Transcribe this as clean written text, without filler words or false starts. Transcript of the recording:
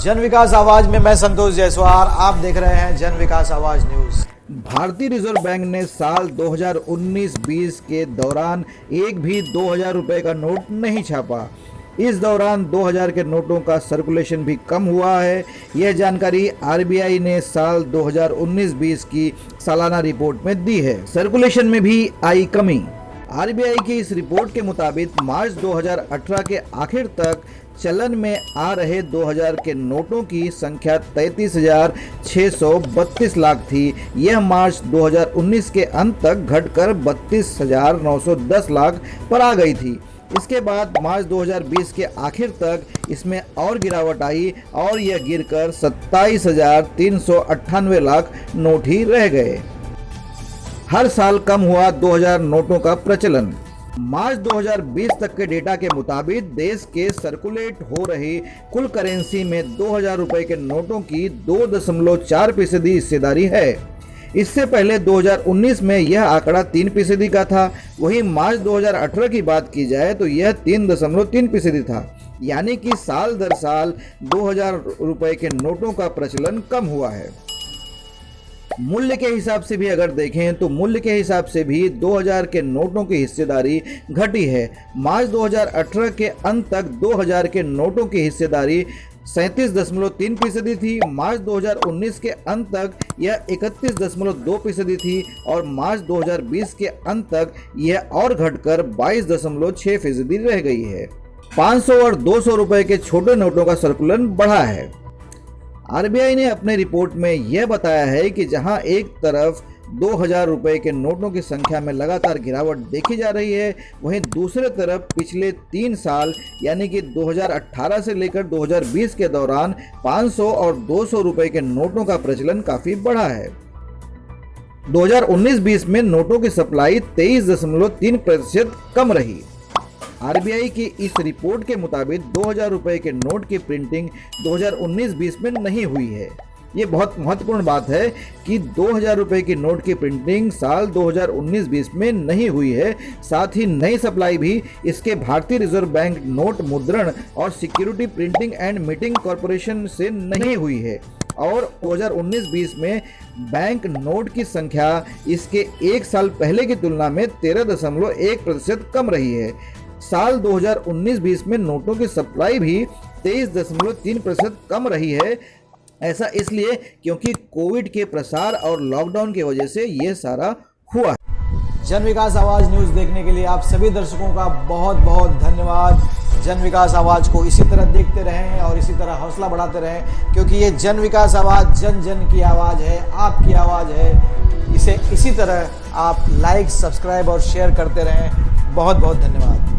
जन विकास आवाज में मैं संतोष जायसवाल, आप देख रहे हैं जन विकास आवाज न्यूज। भारतीय रिजर्व बैंक ने साल 2019-20 के दौरान एक भी 2000 रुपए का नोट नहीं छापा। इस दौरान 2000 के नोटों का सर्कुलेशन भी कम हुआ है। यह जानकारी आरबीआई ने साल 2019-20 की सालाना रिपोर्ट में दी है। सर्कुलेशन में भी आई कमी। आरबीआई की इस रिपोर्ट के मुताबिक मार्च 2018 के आखिर तक चलन में आ रहे 2000 के नोटों की संख्या 33,632 लाख थी। यह मार्च 2019 के अंत तक घटकर 32,910 लाख पर आ गई थी। इसके बाद मार्च 2020 के आखिर तक इसमें और गिरावट आई और यह गिरकर 27,398 लाख नोट ही रह गए। हर साल कम हुआ 2000 नोटों का प्रचलन। मार्च 2020 तक के डेटा के मुताबिक देश के सर्कुलेट हो रही कुल करेंसी में 2000 रुपए के नोटों की 2.4% हिस्सेदारी है। इससे पहले 2019 में यह आंकड़ा 3% का था। वहीं मार्च 2018 की बात की जाए तो यह 3.3% था। यानी कि साल दर साल 2000 रुपए के नोटों का प्रचलन कम हुआ है। मूल्य के हिसाब से भी अगर देखें तो मूल्य के हिसाब से भी 2000 के नोटों की हिस्सेदारी घटी है। मार्च 2018 के अंत तक 2000 के नोटों की हिस्सेदारी 37.3% थी। मार्च 2019 के अंत तक यह 31.2% थी और मार्च 2020 के अंत तक यह और घटकर 22.6% रह गई है। 500 और 200 रुपए के छोटे नोटों का सर्कुलन बढ़ा है। आरबीआई ने अपने रिपोर्ट में यह बताया है कि जहां एक तरफ 2000 रुपए के नोटों की संख्या में लगातार गिरावट देखी जा रही है, वहीं दूसरे तरफ पिछले 3 साल यानी कि 2018 से लेकर 2020 के दौरान 500 और 200 रुपए के नोटों का प्रचलन काफी बढ़ा है। 2019-20 में नोटों की सप्लाई 23.3% कम रही। आरबीआई की इस रिपोर्ट के मुताबिक 2000 रुपए के नोट की प्रिंटिंग 2019-20 में नहीं हुई है। ये बहुत महत्वपूर्ण बात है कि 2000 रुपए की नोट की प्रिंटिंग साल 2019-20 में नहीं हुई है। साथ ही नई सप्लाई भी इसके भारतीय रिजर्व बैंक नोट मुद्रण और security printing and meeting corporation से नहीं हुई है। और 2019-20 में बैंक नोट की संख्या इसके एक साल पहले की तुलना में 13.1% कम रही है। साल 2019-20 में नोटों की सप्लाई भी 23.3% कम रही है। ऐसा इसलिए क्योंकि कोविड के प्रसार और लॉकडाउन की वजह से ये सारा हुआ। जन विकास आवाज न्यूज देखने के लिए आप सभी दर्शकों का बहुत बहुत धन्यवाद। जन विकास आवाज को इसी तरह देखते रहें और इसी तरह हौसला बढ़ाते रहें, क्योंकि ये जन विकास आवाज जन जन की आवाज़ है, आपकी आवाज़ है। इसे इसी तरह आप लाइक, सब्सक्राइब और शेयर करते रहें। बहुत बहुत धन्यवाद।